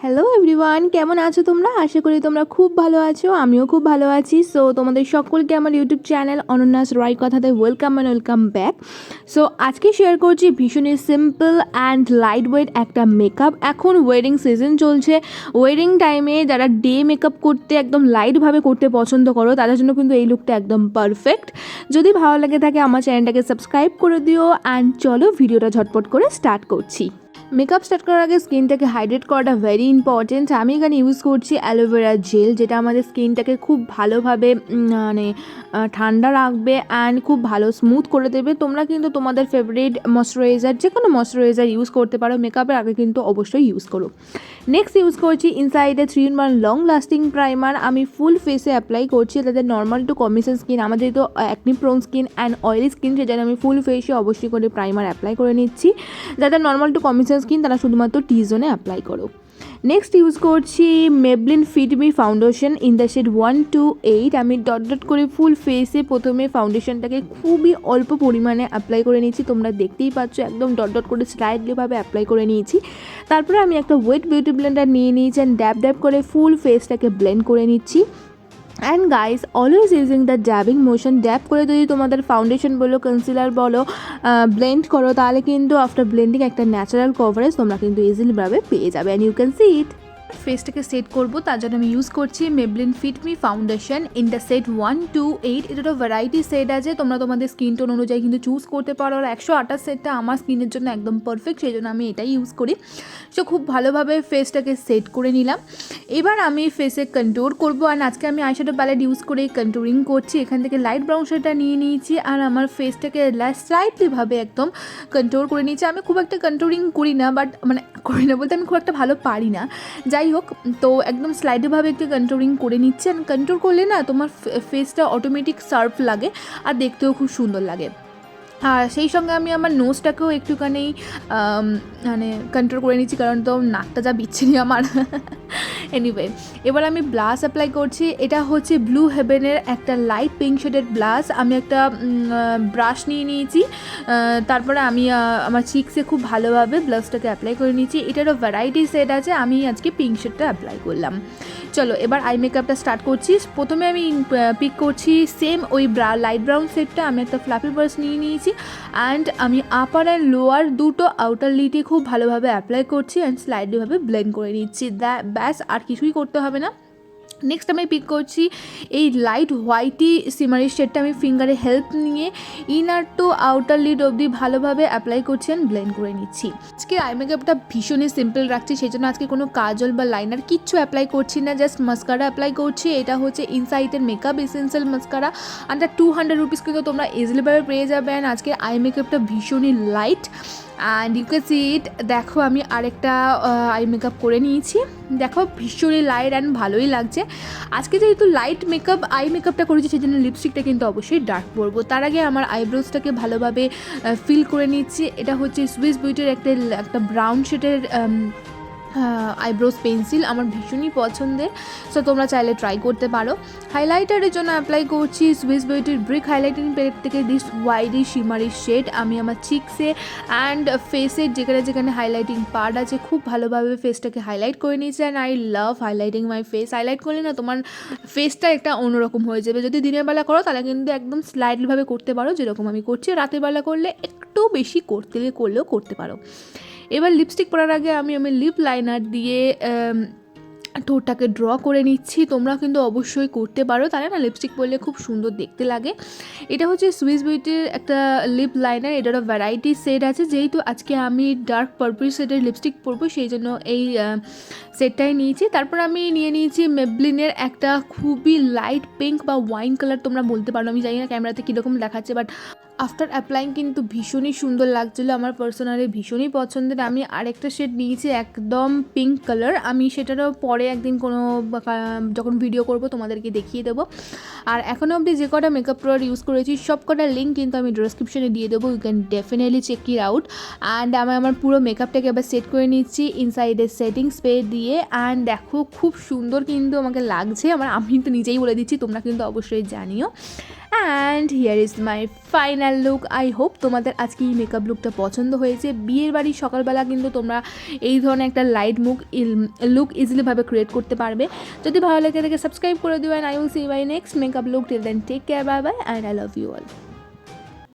Hello everyone, কেমন আছো তোমরা? আশা করি তোমরা খুব ভালো আছো, আমিও খুব ভালো আছি। সো তোমাদের সকলকে আমার ইউটিউব চ্যানেল অনন্যাস রয় কথাতে ওয়েলকাম ব্যাক। সো আজকে শেয়ার করছি ভীষণই সিম্পল অ্যান্ড লাইট ওয়েট একটা মেকআপ। এখন ওয়েডিং সিজন চলছে, ওয়েডিং টাইমে যারা ডে মেকআপ করতে একদম লাইটভাবে করতে পছন্দ করো তাদের জন্য কিন্তু এই লুকটা একদম পারফেক্ট। যদি ভালো লাগে থাকে আমার চ্যানেলটাকে সাবস্ক্রাইব করে দিও অ্যান্ড চলো ভিডিওটা ঝটপট করে স্টার্ট করছি। মেকআপ স্টার্ট করার আগে স্কিনটাকে হাইড্রেট করাটা ভেরি ইম্পর্টেন্ট। আমি এখানে ইউজ করছি অ্যালোভেরা জেল, যেটা আমাদের স্কিনটাকে খুব ভালোভাবে মানে ঠান্ডা রাখবে অ্যান্ড খুব ভালো স্মুথ করে দেবে। তোমরা কিন্তু তোমাদের ফেভারিট ময়শ্চারাইজার, যে কোনো ময়শ্চারাইজার ইউজ করতে পারো, মেকআপের আগে কিন্তু অবশ্যই ইউজ করো। নেক্সট ইউজ করছি ইনসাইডে 3-in-1 লং লাস্টিং প্রাইমার। আমি ফুল ফেসে অ্যাপ্লাই করছি, তাদের নর্মাল টু কম্বিনেশন স্কিন, আমাদের তো acne prone skin and oily skin, সেজন্য আমি ফুল ফেসে অবশ্যই করে প্রাইমার অ্যাপ্লাই করে নিচ্ছি। যাদের নর্মাল টু কম্বিনেশন স্কিন তারা শুধুমাত্র টি জোনে অ্যাপ্লাই করো। নেক্সট ইউজ করছি Maybelline fit me foundation in the shade 128। আমি ডট করে ফুল ফেসে প্রথমে ফাউন্ডেশনটাকে খুবই অল্প পরিমাণে অ্যাপ্লাই করে নিয়েছি। তোমরা দেখতেই পাচ্ছ একদম ডট করে স্লাইডলিভাবে অ্যাপ্লাই করে নিয়েছি। তারপরে আমি একটা ওয়েট বিউটি ব্লেন্ডার নিয়ে নিয়েছি অ্যান্ড ড্যাব করে ফুল ফেসটাকে ব্লেন্ড করে নিচ্ছি। And guys, always using the dabbing motion. Dab করে যদি তোমাদের ফাউন্ডেশন বলো, কনসিলার বলো, ব্লেন্ড করো, তাহলে কিন্তু আফটার ব্লেন্ডিং একটা ন্যাচারাল কভারেজ তোমরা কিন্তু ইজিলিভাবে পেয়ে যাবে। And you can see it. ফেসটাকে সেট করবো, তার জন্য আমি ইউজ করছি Maybelline fit me foundation in the set 128। এটা একটা ভ্যারাইটি সেট আছে, তোমরা তোমাদের স্কিন টোন অনুযায়ী কিন্তু চুজ করতে পারো। আর 128 সেটটা আমার স্কিনের জন্য একদম পারফেক্ট, সেই জন্য আমি এটাই ইউজ করি। সো খুব ভালোভাবে ফেসটাকে সেট করে নিলাম। এবার আমি ফেসে কন্ট্যুর করবো, আর আজকে আমি আইশ্যাডো প্যালেট ইউজ করে কন্ট্যুরিং করছি। এখান থেকে লাইট ব্রাউন শেডটা নিয়ে নিয়েছি আর আমার ফেসটাকে স্লাইটলিভাবে একদম কন্ট্যুর করে নিয়েছি। আমি খুব একটা কন্ট্যুরিং করি না, বাট করি না বলতে আমি খুব একটা ভালো পারি না, যাই হোক। তো একদম স্লাইডভাবে একটু কন্ট্যুরিং করে নিচ্ছে। আর কন্ট্যুর করলে না তোমার ফেসটা অটোমেটিক শার্প লাগে আর দেখতেও খুব সুন্দর লাগে। আর সেই সঙ্গে আমি আমার নোজটাকেও একটুখানি মানে কন্ট্রোল করে নিচ্ছি, কারণ তো নাকটা যা বিচ্ছিরি আমার। এনিওয়ে, এবার আমি ব্লাশ অ্যাপ্লাই করছি। এটা হচ্ছে ব্লু হেভেনের একটা লাইট পিঙ্ক শেডের ব্লাশ। আমি একটা ব্রাশ নিয়ে নিয়েছি, তারপরে আমি আমার চিক্সে খুব ভালোভাবে ব্লাশটাকে অ্যাপ্লাই করে নিয়েছি। এটারও ভ্যারাইটি শেড আছে, আমি আজকে পিঙ্ক শেডটা অ্যাপ্লাই করলাম। চলো এবার আই মেকআপটা স্টার্ট করছি। প্রথমে আমি পিক করছি সেম ওই লাইট ব্রাউন শেডটা। আমি একটা ফ্লাফি ব্রাশ নিয়ে নিয়েছি অ্যান্ড আমি আপার অ্যান্ড লোয়ার দুটো আউটার লিডে খুব ভালোভাবে অ্যাপ্লাই করছি অ্যান্ড স্লাইডলিভাবে ব্লেন্ড করে নিচ্ছি। ব্যাস, আর কিছুই করতে হবে না। নেক্সট আমি পিক করছি এই লাইট হোয়াইটি সিমারি শেডটা। আমি ফিঙ্গারে হেল্প নিয়ে ইনার টু আউটার লিড অবধি ভালোভাবে অ্যাপ্লাই করছি অ্যান্ড ব্লেন্ড করে নিচ্ছি। আজকে আই মেকআপটা ভীষণই সিম্পল রাখছি, সেই জন্য আজকে কোনো কাজল বা লাইনার কিচ্ছু অ্যাপ্লাই করছি না, জাস্ট মাস্কারা অ্যাপ্লাই করছি। এটা হচ্ছে ইনসাইটের makeup essential mascara, under 200 rupees কিন্তু তোমরা ইজিলিভাবে পেয়ে যাবে। অ্যান্ড আজকে আই মেকআপটা ভীষণই light and you can see it. দেখো আমি আরেকটা আই মেকআপ করে নিয়েছি, দেখো ভীষণই লাইট অ্যান্ড ভালোই লাগছে। আজকে যেহেতু লাইট মেকআপ আই মেকআপটা করেছি, সেই জন্য লিপস্টিকটা কিন্তু অবশ্যই ডার্ক পরবো। তার আগে আমার আইব্রোজটাকে ভালোভাবে ফিল করে নিচ্ছি। এটা হচ্ছে সুইস বিউটির একটা ব্রাউন শেডের আইব্রোজ পেন্সিল, আমার ভীষণই পছন্দের। সো তোমরা চাইলে ট্রাই করতে পারো। হাইলাইটারের জন্য অ্যাপ্লাই করছি সুইস বিউটির ব্রিক হাইলাইটিং প্যালেট থেকে দিস ওয়াইডি শিমারি শেড। আমি আমার চিক্সে অ্যান্ড ফেসের যেখানে হাইলাইটিং পার্ট আছে খুব ভালোভাবে ফেসটাকে হাইলাইট করে নিয়েছি। And I love highlighting my face. Highlight করলে না তোমার ফেসটা একটা অন্যরকম হয়ে যাবে। যদি দিনের বেলা করো তাহলে কিন্তু একদম স্লাইডলিভাবে করতে পারো, যেরকম আমি করছি। রাতের বেলা করলে একটু বেশি করলেও করতে পারো। এবার লিপস্টিক পরার আগে আমি লিপ লাইনার দিয়ে ঠোঁটটাকে ড্র করে নিচ্ছি। তোমরা কিন্তু অবশ্যই করতে পারো, তাহলে না লিপস্টিক পরলে খুব সুন্দর দেখতে লাগে। এটা হচ্ছে সুইস বিউটির একটা লিপ লাইনার, এটারও ভ্যারাইটি শেড আছে। যেহেতু আজকে আমি ডার্ক পার্পল শেডের লিপস্টিক পরবো, সেই জন্য এই সেটটাই নিয়েছি। তারপর আমি নিয়ে নিয়েছি মেবলিনের একটা খুবই লাইট পিঙ্ক বা ওয়াইন কালার তোমরা বলতে পারো। আমি জানি না ক্যামেরাতে কীরকম দেখাচ্ছে, বাট আফটার অ্যাপ্লাইং কিন্তু ভীষণই সুন্দর লাগছিলো, আমার পার্সোনালি ভীষণই পছন্দের। আমি আরেকটা শেড নিয়েছি একদম পিঙ্ক কালার, আমি সেটারও পরে একদিন যখন ভিডিও করব তোমাদেরকে দেখিয়ে দেবো। আর এখনও অবধি যে কটা মেকআপ প্রোডাক্ট ইউজ করেছি সব কটার লিঙ্ক কিন্তু আমি ডিসক্রিপশনে দিয়ে দেবো, you can definitely check it out. And আমি আমার পুরো মেকআপটাকে আবার সেট করে নিচ্ছি ইনসাইডের সেটিং স্প্রে দিয়ে। অ্যান্ড দেখো খুব সুন্দর কিন্তু আমাকে লাগছে, আমি তো নিজেই বলে দিচ্ছি, তোমরা কিন্তু অবশ্যই জানিও। And here is my final look. I hope তোমাদের আজকে এই মেকআপ লুকটা পছন্দ হয়েছে। বিয়ের বাড়ির সকালবেলা কিন্তু তোমরা এই ধরনের একটা লাইট লুক ইজিলিভাবে ক্রিয়েট করতে পারবে। যদি ভালো লাগে তাকে সাবস্ক্রাইব করে দিও, and I will see my next makeup look. Till then take care, bye bye, and I love you all.